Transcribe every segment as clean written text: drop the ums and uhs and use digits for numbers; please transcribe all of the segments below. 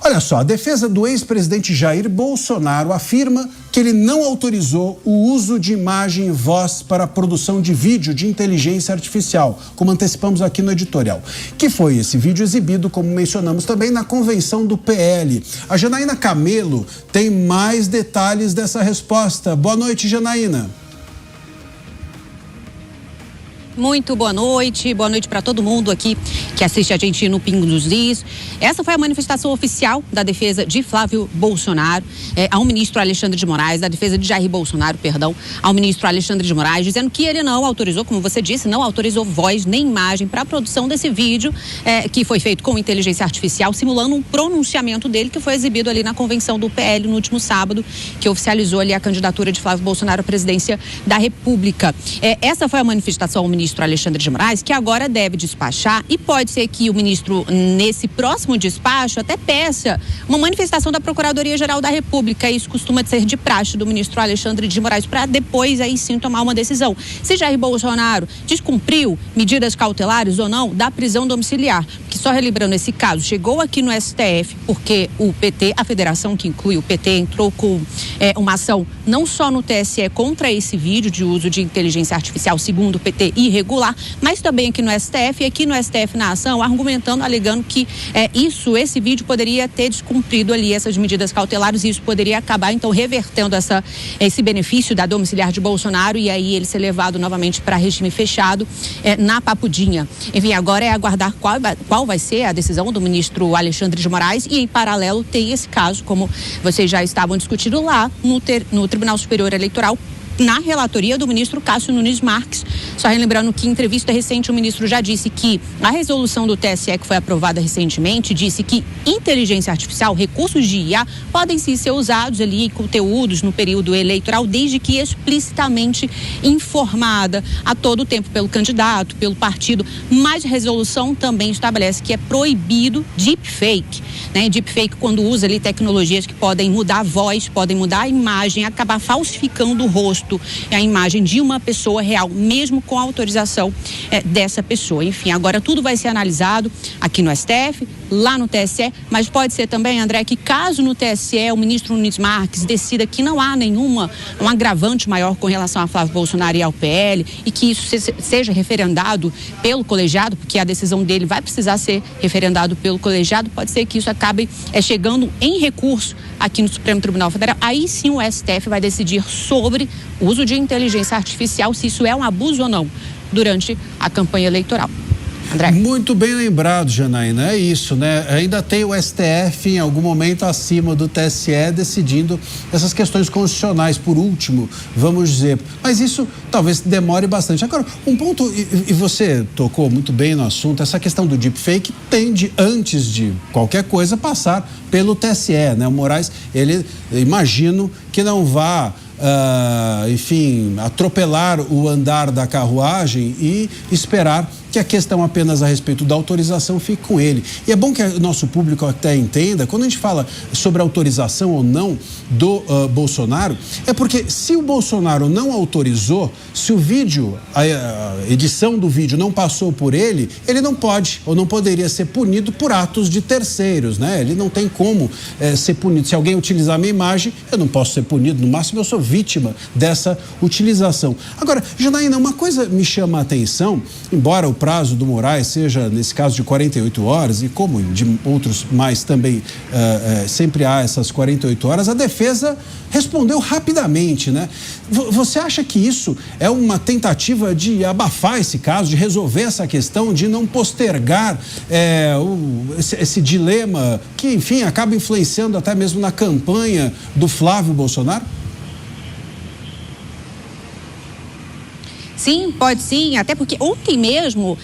Olha só, a defesa do ex-presidente Jair Bolsonaro afirma que ele não autorizou o uso de imagem e voz para a produção de vídeo de inteligência artificial, como antecipamos aqui no editorial, que foi esse vídeo exibido, como mencionamos também, na convenção do PL. A Janaína Camelo tem mais detalhes dessa resposta. Boa noite, Janaína. Muito boa noite para todo mundo aqui que assiste a gente no Pingo dos Is. Essa foi a manifestação oficial da defesa de Flávio Bolsonaro, ao ministro Alexandre de Moraes, da defesa de Jair Bolsonaro, ao ministro Alexandre de Moraes, dizendo que ele não autorizou, como você disse, não autorizou voz nem imagem para a produção desse vídeo, que foi feito com inteligência artificial, simulando um pronunciamento dele que foi exibido ali na convenção do PL no último sábado, que oficializou ali a candidatura de Flávio Bolsonaro à presidência da República. Essa foi a manifestação ao ministro Alexandre de Moraes, que agora deve despachar, e pode ser que o ministro, nesse próximo despacho, até peça uma manifestação da Procuradoria-Geral da República. Isso costuma ser de praxe do ministro Alexandre de Moraes, para depois aí sim tomar uma decisão. Se Jair Bolsonaro descumpriu medidas cautelares ou não da prisão domiciliar. Que, só relembrando esse caso, chegou aqui no STF porque o PT, a federação que inclui o PT, entrou com uma ação não só no TSE contra esse vídeo de uso de inteligência artificial, segundo o PT, irregular, mas também aqui no STF, e aqui no STF na ação, argumentando, alegando que esse vídeo poderia ter descumprido ali essas medidas cautelares, e isso poderia acabar, então, revertendo esse benefício da domiciliar de Bolsonaro, e aí ele ser levado novamente para regime fechado na Papudinha. Enfim, agora é aguardar qual vai ser a decisão do ministro Alexandre de Moraes, e em paralelo tem esse caso, como vocês já estavam discutindo lá no Tribunal Superior Eleitoral, na relatoria do ministro Cássio Nunes Marques. Só relembrando que em entrevista recente o ministro já disse que a resolução do TSE, que foi aprovada recentemente, disse que inteligência artificial, recursos de IA, podem sim ser usados ali em conteúdos no período eleitoral, desde que explicitamente informada a todo tempo pelo candidato, pelo partido. Mas a resolução também estabelece que é proibido deepfake, né? Deepfake, quando usa ali tecnologias que podem mudar a voz, podem mudar a imagem, acabar falsificando o rosto e a imagem de uma pessoa real, mesmo com a autorização dessa pessoa. Enfim, agora tudo vai ser analisado aqui no STF, lá no TSE, mas pode ser também, André, que caso no TSE o ministro Nunes Marques decida que não há um agravante maior com relação a Flávio Bolsonaro e ao PL, e que isso seja referendado pelo colegiado, porque a decisão dele vai precisar ser referendado pelo colegiado, pode ser que isso acabe chegando em recurso aqui no Supremo Tribunal Federal. Aí sim o STF vai decidir sobre o uso de inteligência artificial, se isso é um abuso ou não, durante a campanha eleitoral. André. Muito bem lembrado, Janaína, é isso, né? Ainda tem o STF em algum momento acima do TSE decidindo essas questões constitucionais, por último, vamos dizer. Mas isso talvez demore bastante. Agora, um ponto, e você tocou muito bem no assunto, essa questão do deepfake tende, antes de qualquer coisa, passar pelo TSE, né? O Moraes, ele, imagino que não vá atropelar o andar da carruagem e esperar que a questão apenas a respeito da autorização fique com ele. E é bom que o nosso público até entenda, quando a gente fala sobre a autorização ou não do Bolsonaro, é porque se o Bolsonaro não autorizou, se o vídeo, a edição do vídeo não passou por ele, ele não pode ou não poderia ser punido por atos de terceiros, né? Ele não tem como ser punido. Se alguém utilizar a minha imagem, eu não posso ser punido, no máximo eu sou vítima dessa utilização. Agora, Janaína, uma coisa me chama a atenção, embora o prazo do Moraes seja, nesse caso, de 48 horas, e como de outros mais também, sempre há essas 48 horas, a defesa respondeu rapidamente, né? Você acha que isso é uma tentativa de abafar esse caso, de resolver essa questão, de não postergar esse dilema que, enfim, acaba influenciando até mesmo na campanha do Flávio Bolsonaro? Sim, pode sim, até porque ontem mesmo,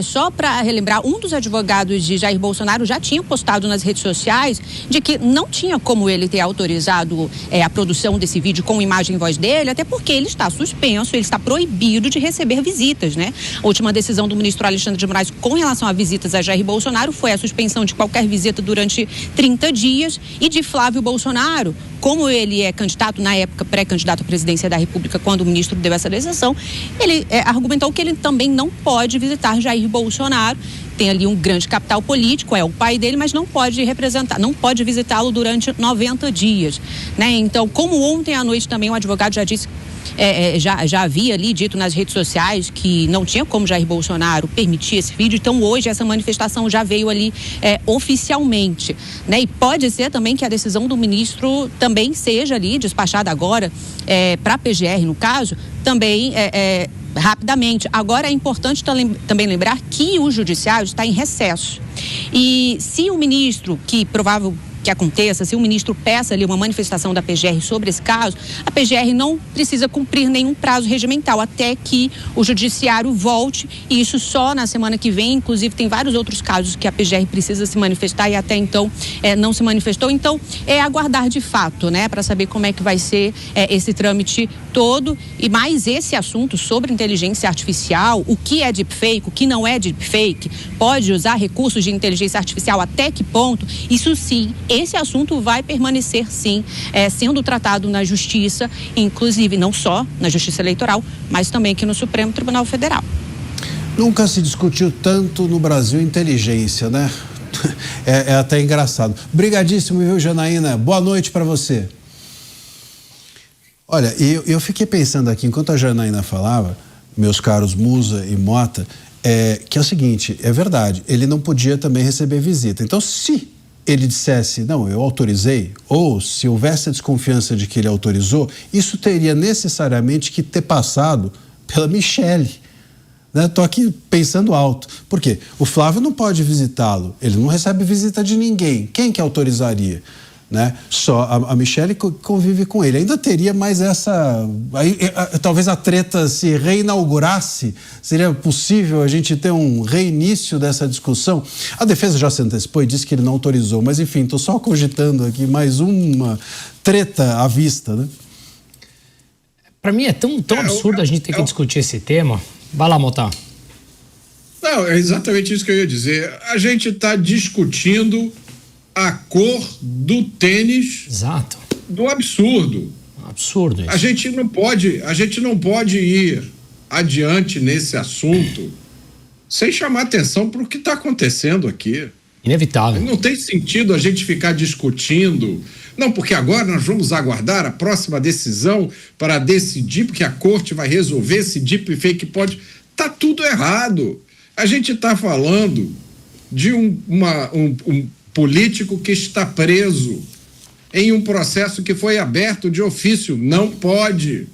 só para relembrar, um dos advogados de Jair Bolsonaro já tinha postado nas redes sociais de que não tinha como ele ter autorizado a produção desse vídeo com imagem e voz dele, até porque ele está suspenso, ele está proibido de receber visitas, né? A última decisão do ministro Alexandre de Moraes com relação a visitas a Jair Bolsonaro foi a suspensão de qualquer visita durante 30 dias, e de Flávio Bolsonaro, como ele é candidato, na época pré-candidato à presidência da República, quando o ministro deu essa decisão, ele argumentou que ele também não pode visitar Jair Bolsonaro, tem ali um grande capital político, é o pai dele, mas não pode representar, não pode visitá-lo durante 90 dias, né? Então, como ontem à noite também o advogado já disse, já havia ali dito nas redes sociais que não tinha como Jair Bolsonaro permitir esse vídeo, então hoje essa manifestação já veio ali oficialmente, né? E pode ser também que a decisão do ministro também seja ali despachada agora para a PGR, no caso, também rapidamente. Agora é importante também lembrar que o judiciário está em recesso. E se o ministro, que provável que aconteça, se o ministro peça ali uma manifestação da PGR sobre esse caso, a PGR não precisa cumprir nenhum prazo regimental até que o judiciário volte, e isso só na semana que vem. Inclusive tem vários outros casos que a PGR precisa se manifestar e até então não se manifestou. Então é aguardar de fato, né, para saber como é que vai ser esse trâmite todo. E mais esse assunto sobre inteligência artificial, o que é deepfake, o que não é deepfake, pode usar recursos de inteligência artificial, até que ponto, isso sim, esse assunto vai permanecer, sim, sendo tratado na Justiça, inclusive não só na Justiça Eleitoral, mas também aqui no Supremo Tribunal Federal. Nunca se discutiu tanto no Brasil inteligência, né? É até engraçado. Obrigadíssimo, viu, Janaína? Boa noite para você. Olha, eu fiquei pensando aqui, enquanto a Janaína falava, meus caros Musa e Mota, que é o seguinte, é verdade, ele não podia também receber visita. Então, se ele dissesse, não, eu autorizei, ou se houvesse a desconfiança de que ele autorizou, isso teria necessariamente que ter passado pela Michelle. Estou aqui pensando alto. Por quê? O Flávio não pode visitá-lo, ele não recebe visita de ninguém. Quem que autorizaria? Né? Só a Michelle convive com ele. Ainda teria mais essa... talvez a treta se reinaugurasse. Seria possível a gente ter um reinício dessa discussão? A defesa já se antecipou e disse que ele não autorizou. Mas, enfim, estou só cogitando aqui mais uma treta à vista, né? Para mim é tão absurdo a gente ter que discutir esse tema. Vai lá, Mota. Não, é exatamente isso que eu ia dizer. A gente está discutindo a cor do tênis. Exato. Do absurdo. Absurdo isso. A gente não pode ir adiante nesse assunto sem chamar atenção para o que está acontecendo aqui. Inevitável. Não tem sentido a gente ficar discutindo. Não, porque agora nós vamos aguardar a próxima decisão para decidir, porque a corte vai resolver se deepfake pode. Tá tudo errado. A gente está falando de um político que está preso em um processo que foi aberto de ofício. Não pode.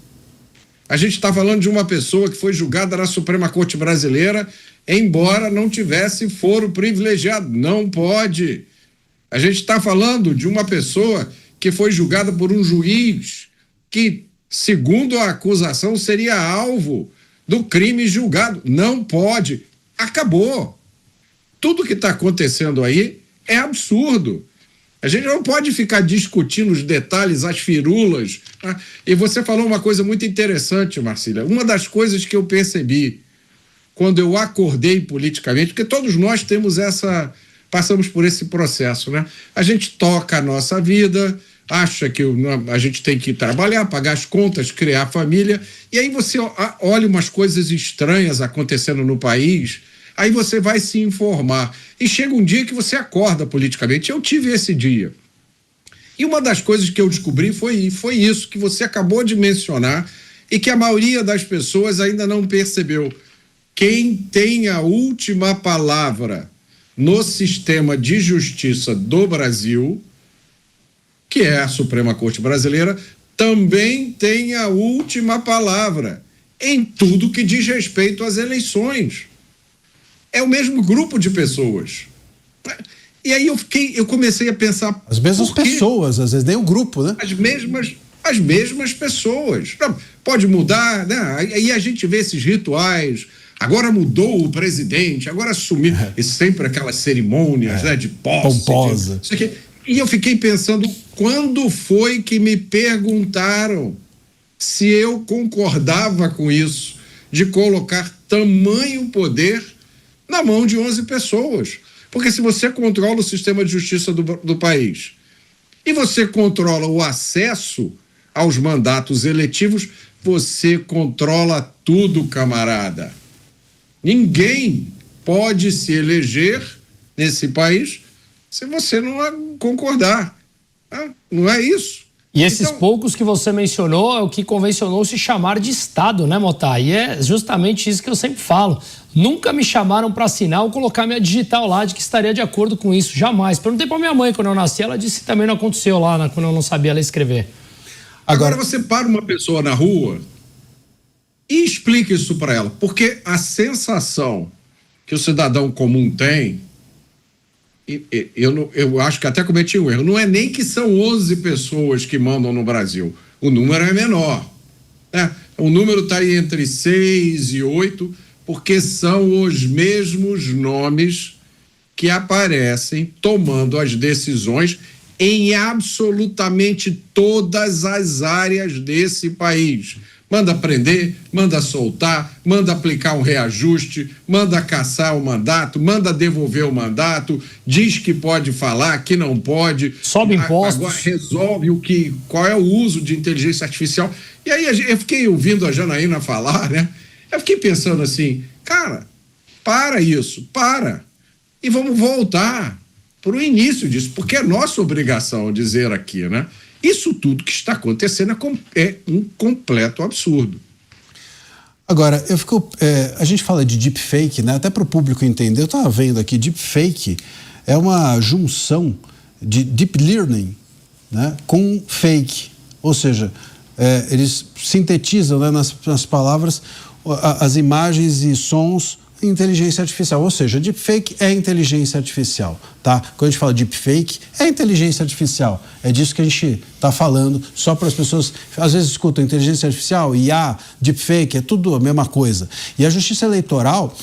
A gente está falando de uma pessoa que foi julgada na Suprema Corte Brasileira, embora não tivesse foro privilegiado. Não pode. A gente está falando de uma pessoa que foi julgada por um juiz que, segundo a acusação, seria alvo do crime julgado. Não pode. Acabou. Tudo que está acontecendo aí é absurdo. A gente não pode ficar discutindo os detalhes, as firulas. Tá? E você falou uma coisa muito interessante, Marcília. Uma das coisas que eu percebi quando eu acordei politicamente, porque todos nós passamos por esse processo, né? A gente toca a nossa vida, acha que a gente tem que trabalhar, pagar as contas, criar família, e aí você olha umas coisas estranhas acontecendo no país, aí você vai se informar. E chega um dia que você acorda politicamente. Eu tive esse dia. E uma das coisas que eu descobri foi isso que você acabou de mencionar e que a maioria das pessoas ainda não percebeu. Quem tem a última palavra no sistema de justiça do Brasil, que é a Suprema Corte Brasileira, também tem a última palavra em tudo que diz respeito às eleições. É o mesmo grupo de pessoas. E aí eu comecei a pensar... As mesmas pessoas, às vezes nem o grupo, né? As mesmas pessoas. Não, pode mudar, né? Aí a gente vê esses rituais. Agora mudou o presidente, agora assumiu. E sempre aquelas cerimônias, né, de posse. Pomposa. E eu fiquei pensando, quando foi que me perguntaram se eu concordava com isso, de colocar tamanho poder na mão de 11 pessoas. Porque se você controla o sistema de justiça do país e você controla o acesso aos mandatos eletivos, você controla tudo, camarada. Ninguém pode se eleger nesse país se você não concordar. Não é isso? E esses poucos que você mencionou é o que convencionou se chamar de Estado, né, Mota? E é justamente isso que eu sempre falo. Nunca me chamaram para assinar ou colocar minha digital lá de que estaria de acordo com isso. Jamais. Perguntei para minha mãe quando eu nasci, ela disse que também não aconteceu lá, né, quando eu não sabia ler e escrever. Agora você para uma pessoa na rua e explica isso para ela. Porque a sensação que o cidadão comum tem, eu acho que até cometi um erro, não é nem que são 11 pessoas que mandam no Brasil, o número é menor, né? O número está aí entre 6 e 8, porque são os mesmos nomes que aparecem tomando as decisões em absolutamente todas as áreas desse país. Manda prender, manda soltar, manda aplicar um reajuste, manda cassar o mandato, manda devolver o mandato, diz que pode falar, que não pode. Sobe impostos. Agora resolve qual é o uso de inteligência artificial. E aí eu fiquei ouvindo a Janaína falar, né? Eu fiquei pensando assim, cara, para isso, para. E vamos voltar para o início disso, porque é nossa obrigação dizer aqui, né? Isso tudo que está acontecendo é um completo absurdo. Agora, a gente fala de deepfake, né? Até para o público entender, eu estava vendo aqui, deepfake é uma junção de deep learning, né, com fake. Ou seja, eles sintetizam, né, nas palavras as imagens e sons em inteligência artificial. Ou seja, deepfake é inteligência artificial, tá? Quando a gente fala deepfake, é inteligência artificial. É disso que a gente está falando, só para as pessoas, às vezes escutam inteligência artificial, IA, deepfake, é tudo a mesma coisa. E a Justiça Eleitoral,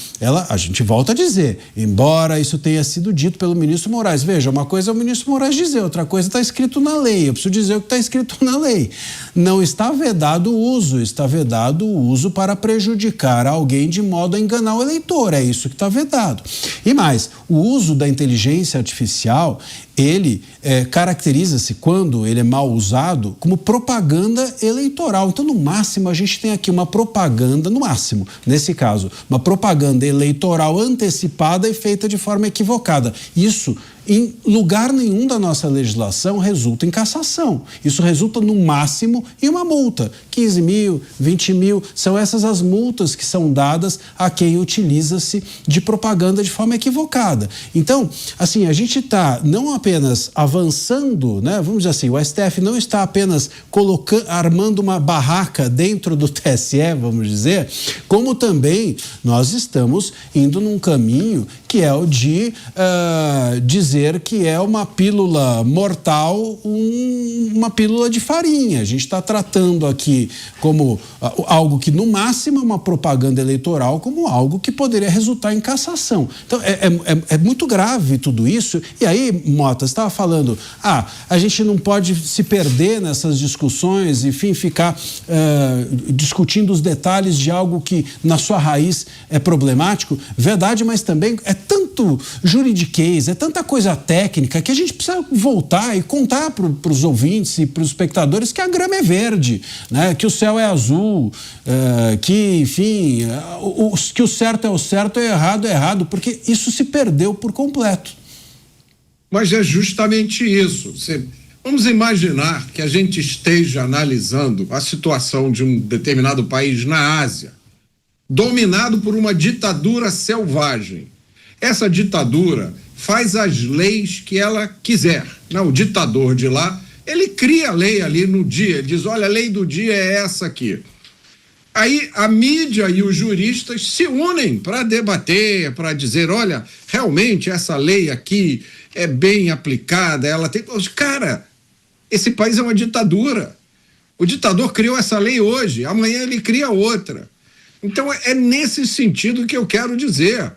a gente volta a dizer, embora isso tenha sido dito pelo ministro Moraes, veja, uma coisa é o ministro Moraes dizer, outra coisa está escrito na lei, eu preciso dizer o que está escrito na lei. Não está vedado o uso, está vedado o uso para prejudicar alguém de modo a enganar o eleitor, é isso que está vedado. E mais, o uso da inteligência artificial, ele caracteriza-se, quando ele é mal usado, como propaganda eleitoral. Então, no máximo, a gente tem aqui uma propaganda, no máximo, nesse caso, uma propaganda eleitoral antecipada e feita de forma equivocada. Isso, em lugar nenhum da nossa legislação, resulta em cassação. Isso resulta, no máximo, em uma multa. 15 mil, 20 mil, são essas as multas que são dadas a quem utiliza-se de propaganda de forma equivocada. Então, assim, a gente está não apenas avançando, né? Vamos dizer assim, o STF não está apenas armando uma barraca dentro do TSE, vamos dizer, como também nós estamos indo num caminho que é o de dizer que é uma pílula mortal, uma pílula de farinha. A gente está tratando aqui como algo que, no máximo, é uma propaganda eleitoral, como algo que poderia resultar em cassação. Então, é muito grave tudo isso. E aí, Mota, você estava falando, a gente não pode se perder nessas discussões, enfim, ficar discutindo os detalhes de algo que, na sua raiz, é problemático. Verdade, mas também é tanto juridiquês, é tanta coisa técnica que a gente precisa voltar e contar para os ouvintes e para os espectadores que a grama é verde, né? Que o céu é azul, que, enfim, que o certo é o certo e o errado é errado, porque isso se perdeu por completo. Mas é justamente isso. Vamos imaginar que a gente esteja analisando a situação de um determinado país na Ásia, dominado por uma ditadura selvagem. Essa ditadura faz as leis que ela quiser. Não, o ditador de lá, ele cria a lei ali no dia, ele diz, olha, a lei do dia é essa aqui. Aí a mídia e os juristas se unem para debater, para dizer, olha, realmente essa lei aqui é bem aplicada, ela tem... Cara, esse país é uma ditadura. O ditador criou essa lei hoje, amanhã ele cria outra. Então é nesse sentido que eu quero dizer.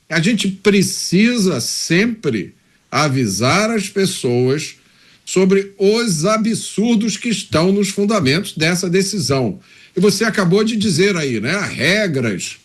A gente precisa sempre avisar as pessoas sobre os absurdos que estão nos fundamentos dessa decisão. E você acabou de dizer aí, né? Regras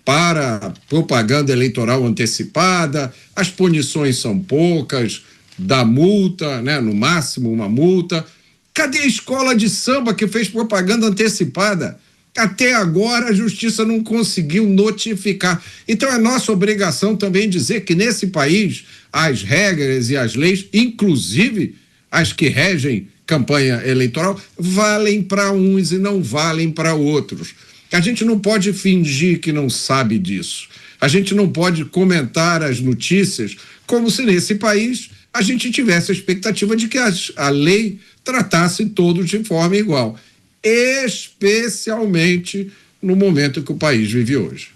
para propaganda eleitoral antecipada, as punições são poucas, dá multa, né? No máximo uma multa. Cadê a escola de samba que fez propaganda antecipada? Até agora a justiça não conseguiu notificar. Então é nossa obrigação também dizer que nesse país as regras e as leis, inclusive as que regem campanha eleitoral, valem para uns e não valem para outros. A gente não pode fingir que não sabe disso. A gente não pode comentar as notícias como se nesse país a gente tivesse a expectativa de que a lei tratasse todos de forma igual, especialmente no momento que o país vive hoje.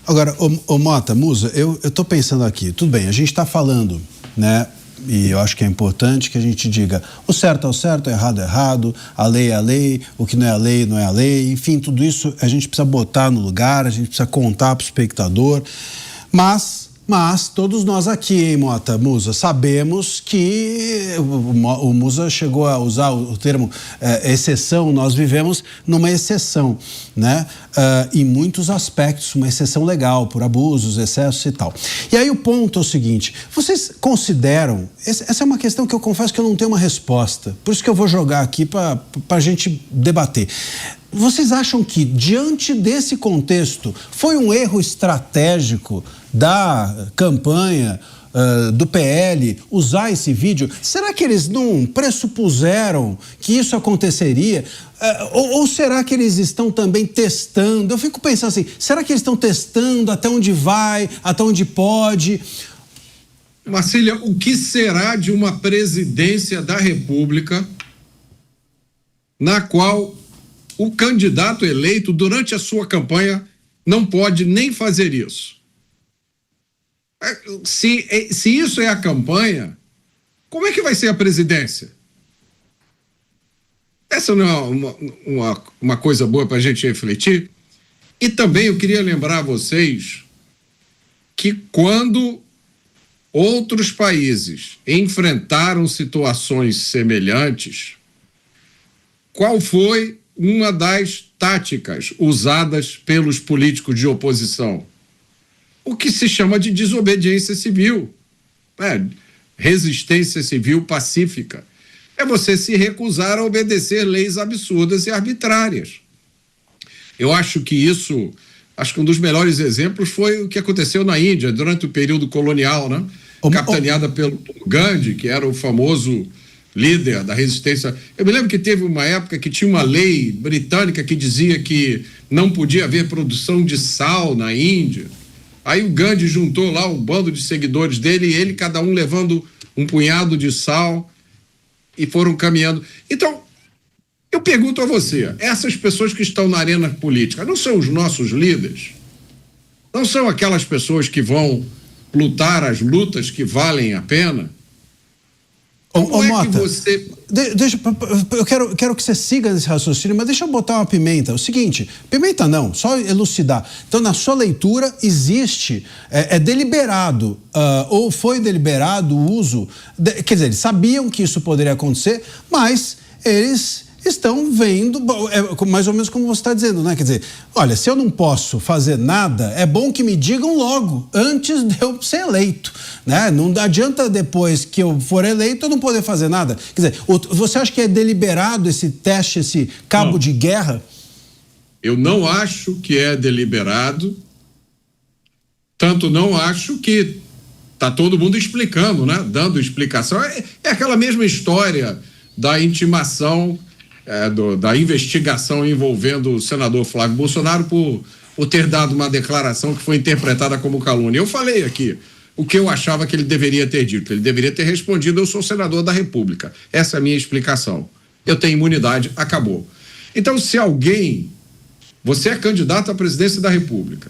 Agora, ô Mota, Musa, eu estou pensando aqui, tudo bem, a gente está falando, né? E eu acho que é importante que a gente diga o certo é o certo, o errado é errado, a lei é a lei, o que não é a lei não é a lei, enfim, tudo isso a gente precisa botar no lugar, a gente precisa contar para o espectador, mas todos nós aqui, hein, Mota, Musa, sabemos que o Musa chegou a usar o termo exceção, nós vivemos numa exceção, né? Em muitos aspectos, uma exceção legal, por abusos, excessos e tal. E aí o ponto é o seguinte, vocês consideram, essa é uma questão que eu confesso que eu não tenho uma resposta, por isso que eu vou jogar aqui para a gente debater. Vocês acham que, diante desse contexto, foi um erro estratégico da campanha do PL usar esse vídeo? Será que eles não pressupuseram que isso aconteceria? Ou será que eles estão também testando? Eu fico pensando assim, será que eles estão testando até onde vai, até onde pode? Marcília, o que será de uma presidência da República na qual o candidato eleito, durante a sua campanha, não pode nem fazer isso? Se isso é a campanha, como é que vai ser a presidência? Essa não é uma coisa boa para a gente refletir? E também eu queria lembrar a vocês que quando outros países enfrentaram situações semelhantes, qual foi uma das táticas usadas pelos políticos de oposição? O que se chama de desobediência civil, resistência civil pacífica. É você se recusar a obedecer leis absurdas e arbitrárias. Eu acho que um dos melhores exemplos foi o que aconteceu na Índia durante o período colonial, né? Capitaneada pelo Gandhi, que era o famoso líder da resistência. Eu me lembro que teve uma época que tinha uma lei britânica que dizia que não podia haver produção de sal na Índia. Aí o Gandhi juntou lá um bando de seguidores dele, e ele, cada um levando um punhado de sal, e foram caminhando. Então, eu pergunto a você, essas pessoas que estão na arena política, não são os nossos líderes? Não são aquelas pessoas que vão lutar as lutas que valem a pena? Como é Mota, que você... eu quero que você siga nesse raciocínio, mas deixa eu botar uma pimenta. O seguinte, pimenta não, só elucidar. Então, na sua leitura, existe, é deliberado, ou foi deliberado o uso, quer dizer, eles sabiam que isso poderia acontecer, mas eles estão vendo, mais ou menos como você está dizendo, né? Quer dizer, olha, se eu não posso fazer nada, é bom que me digam logo, antes de eu ser eleito, né? Não adianta depois que eu for eleito eu não poder fazer nada. Quer dizer, você acha que é deliberado esse teste, esse cabo de guerra? Eu não acho que é deliberado, tanto não acho que está todo mundo explicando, né? Dando explicação. É aquela mesma história da intimação, da investigação envolvendo o senador Flávio Bolsonaro por ter dado uma declaração que foi interpretada como calúnia. Eu falei aqui o que eu achava que ele deveria ter dito. Ele deveria ter respondido: eu sou senador da República. Essa é a minha explicação. Eu tenho imunidade, acabou. Então, se você é candidato à presidência da República,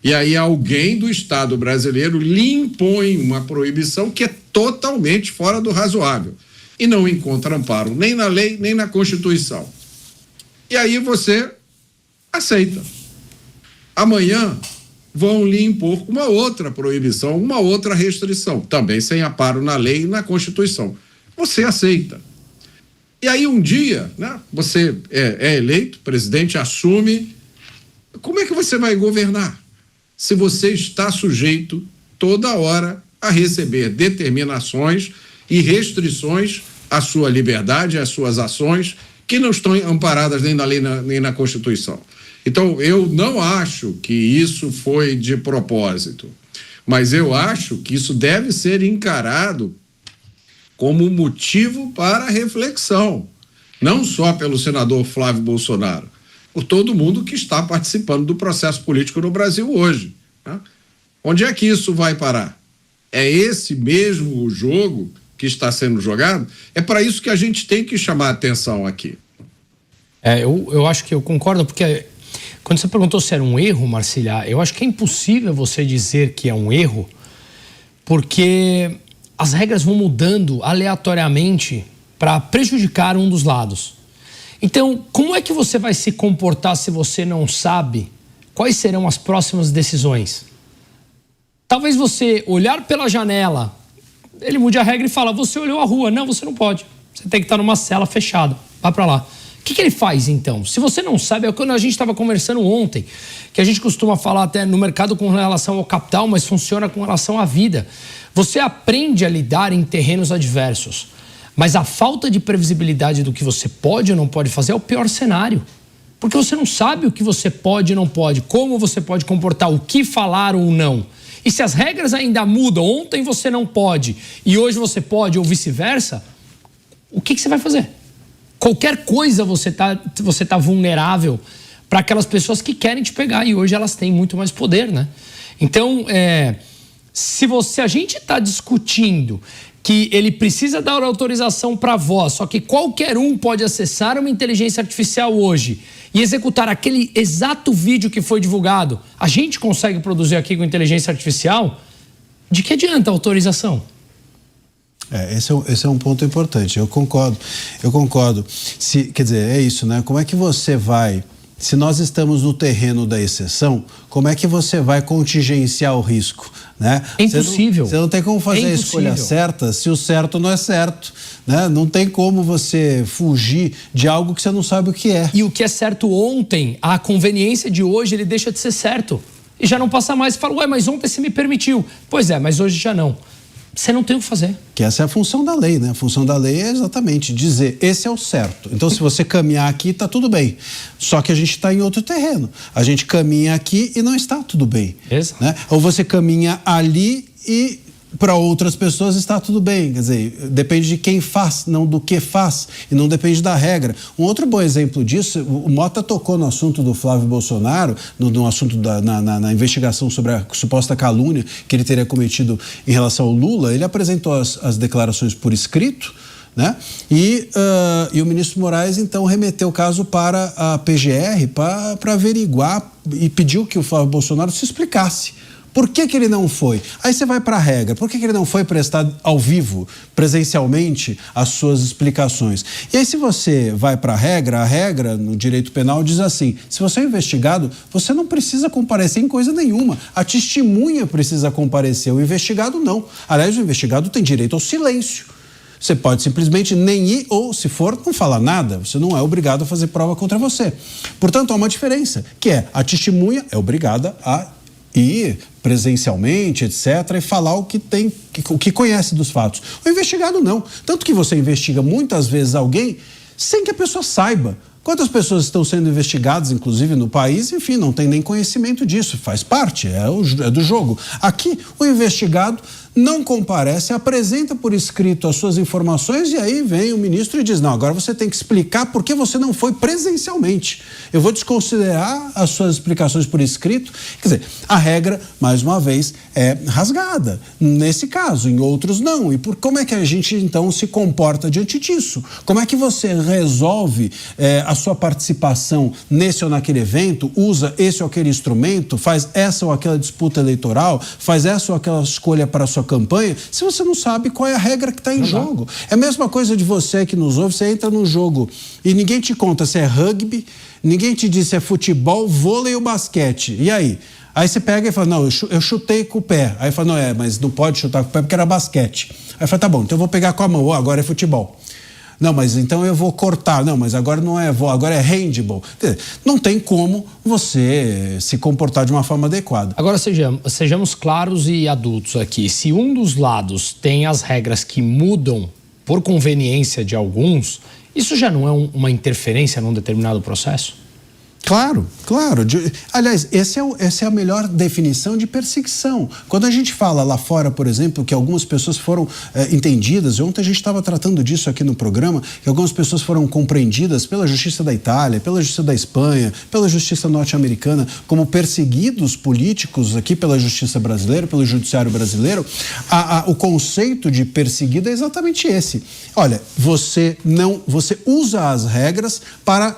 e aí alguém do Estado brasileiro lhe impõe uma proibição que é totalmente fora do razoável, e não encontra amparo nem na lei, nem na Constituição. E aí você aceita. Amanhã vão lhe impor uma outra proibição, uma outra restrição, também sem amparo na lei e na Constituição. Você aceita. E aí um dia, né, você é eleito, o presidente assume. Como é que você vai governar se você está sujeito toda hora a receber determinações e restrições à sua liberdade, às suas ações, que não estão amparadas nem na lei nem na Constituição. Então, eu não acho que isso foi de propósito, mas eu acho que isso deve ser encarado como motivo para reflexão, não só pelo senador Flávio Bolsonaro, por todo mundo que está participando do processo político no Brasil hoje. Né? Onde é que isso vai parar? É esse mesmo o jogo que está sendo jogado? É para isso que a gente tem que chamar a atenção aqui. Eu acho que eu concordo, porque quando você perguntou se era um erro, Marcília, eu acho que é impossível você dizer que é um erro, porque as regras vão mudando aleatoriamente para prejudicar um dos lados. Então, como é que você vai se comportar se você não sabe quais serão as próximas decisões? Talvez você olhar pela janela, ele mude a regra e fala, você olhou a rua. Não, você não pode. Você tem que estar numa cela fechada. Vá para lá. O que ele faz, então? Se você não sabe, é quando a gente estava conversando ontem, que a gente costuma falar até no mercado com relação ao capital, mas funciona com relação à vida. Você aprende a lidar em terrenos adversos, mas a falta de previsibilidade do que você pode ou não pode fazer é o pior cenário. Porque você não sabe o que você pode e não pode, como você pode comportar, o que falar ou não. E se as regras ainda mudam, ontem você não pode e hoje você pode ou vice-versa, o que você vai fazer? Qualquer coisa você tá vulnerável para aquelas pessoas que querem te pegar e hoje elas têm muito mais poder, né? Então, se a gente está discutindo que ele precisa dar autorização para a voz, só que qualquer um pode acessar uma inteligência artificial hoje e executar aquele exato vídeo que foi divulgado, a gente consegue produzir aqui com inteligência artificial, de que adianta a autorização? Esse é um ponto importante, eu concordo. Quer dizer, é isso, né? Como é que você vai, se nós estamos no terreno da exceção, como é que você vai contingenciar o risco, né? É impossível. Você não tem como fazer a escolha certa se o certo não é certo, né? Não tem como você fugir de algo que você não sabe o que é. E o que é certo ontem, a conveniência de hoje, ele deixa de ser certo. E já não passa mais. Fala, ué, mas ontem você me permitiu. Pois é, mas hoje já não. Você não tem o que fazer. Que essa é a função da lei, né? A função da lei é exatamente dizer, esse é o certo. Então, se você caminhar aqui, tá tudo bem. Só que a gente está em outro terreno. A gente caminha aqui e não está tudo bem. Exato. Né? Ou você caminha ali e para outras pessoas está tudo bem. Quer dizer, depende de quem faz, não do que faz. E não depende da regra. Um outro bom exemplo disso, o Mota tocou no assunto do Flávio Bolsonaro, no assunto na investigação sobre a suposta calúnia que ele teria cometido em relação ao Lula. Ele apresentou as declarações por escrito, né? E o ministro Moraes, então, remeteu o caso para a PGR para averiguar e pediu que o Flávio Bolsonaro se explicasse. Por que ele não foi? Aí você vai para a regra. Por que ele não foi prestar ao vivo, presencialmente, as suas explicações? E aí, se você vai para a regra no direito penal diz assim, se você é investigado, você não precisa comparecer em coisa nenhuma. A testemunha precisa comparecer, o investigado não. Aliás, o investigado tem direito ao silêncio. Você pode simplesmente nem ir ou, se for, não falar nada. Você não é obrigado a fazer prova contra você. Portanto, há uma diferença, que é a testemunha é obrigada a ir presencialmente, etc., e falar o que conhece dos fatos. O investigado não. Tanto que você investiga muitas vezes alguém sem que a pessoa saiba. Quantas pessoas estão sendo investigadas, inclusive no país, enfim, não tem nem conhecimento disso, faz parte, é do jogo. Aqui, o investigado não comparece, apresenta por escrito as suas informações e aí vem o ministro e diz, não, agora você tem que explicar por que você não foi presencialmente. Eu vou desconsiderar as suas explicações por escrito. Quer dizer, a regra, mais uma vez, é rasgada. Nesse caso, em outros não. E como é que a gente, então, se comporta diante disso? Como é que você resolve a sua participação nesse ou naquele evento, usa esse ou aquele instrumento, faz essa ou aquela disputa eleitoral, faz essa ou aquela escolha para a sua campanha, se você não sabe qual é a regra que está em jogo. É a mesma coisa de você que nos ouve, você entra num jogo e ninguém te conta se é rugby, ninguém te diz se é futebol, vôlei ou basquete. E aí? Aí você pega e fala, não, eu chutei com o pé. Aí fala, não, mas não pode chutar com o pé porque era basquete. Aí fala, tá bom, então eu vou pegar com a mão, agora é futebol. Não, mas então eu vou cortar. Não, mas agora não é agora é handball. Não tem como você se comportar de uma forma adequada. Agora sejamos claros e adultos aqui. Se um dos lados tem as regras que mudam por conveniência de alguns, isso já não é uma interferência num determinado processo? Claro, claro. Aliás, essa é a melhor definição de perseguição. Quando a gente fala lá fora, por exemplo, que algumas pessoas foram entendidas, e ontem a gente estava tratando disso aqui no programa, que algumas pessoas foram compreendidas pela Justiça da Itália, pela Justiça da Espanha, pela Justiça norte-americana, como perseguidos políticos aqui pela Justiça brasileira, pelo Judiciário brasileiro, o conceito de perseguido é exatamente esse. Olha, você usa as regras para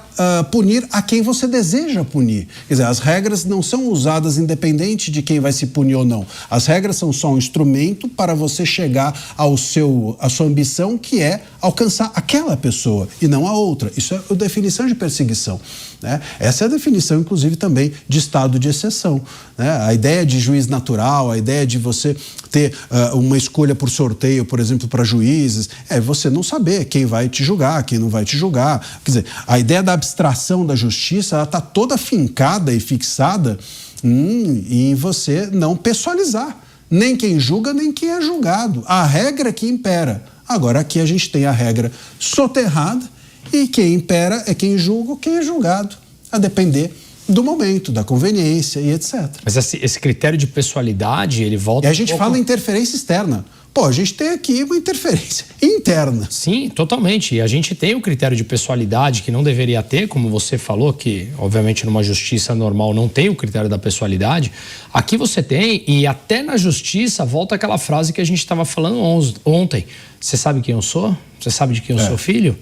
punir a quem você deseja punir. Quer dizer, as regras não são usadas independente de quem vai se punir ou não. As regras são só um instrumento para você chegar à sua ambição, que é alcançar aquela pessoa e não a outra. Isso é a definição de perseguição, né? Essa é a definição, inclusive, também de estado de exceção, né? A ideia de juiz natural, a ideia de você ter uma escolha por sorteio, por exemplo, para juízes, é você não saber quem vai te julgar, quem não vai te julgar. Quer dizer, a ideia da abstração da justiça, ela está toda fincada e fixada em você não pessoalizar nem quem julga, nem quem é julgado. A regra que impera. Agora, aqui a gente tem a regra soterrada e quem impera é quem julga ou quem é julgado, a depender do momento, da conveniência e etc. Mas esse critério de pessoalidade, ele volta... E a gente fala em interferência externa. Pô, a gente tem aqui uma interferência interna. Sim, totalmente. E a gente tem o critério de pessoalidade que não deveria ter, como você falou, que obviamente numa justiça normal não tem o critério da pessoalidade. Aqui você tem, e até na justiça volta aquela frase que a gente estava falando ontem. Você sabe quem eu sou? Você sabe de quem eu sou filho?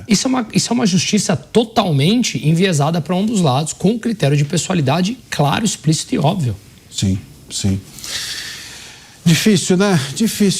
Isso é uma justiça totalmente enviesada para um dos lados, com o critério de pessoalidade claro, explícito e óbvio. Sim, sim. Difícil, né? Difícil.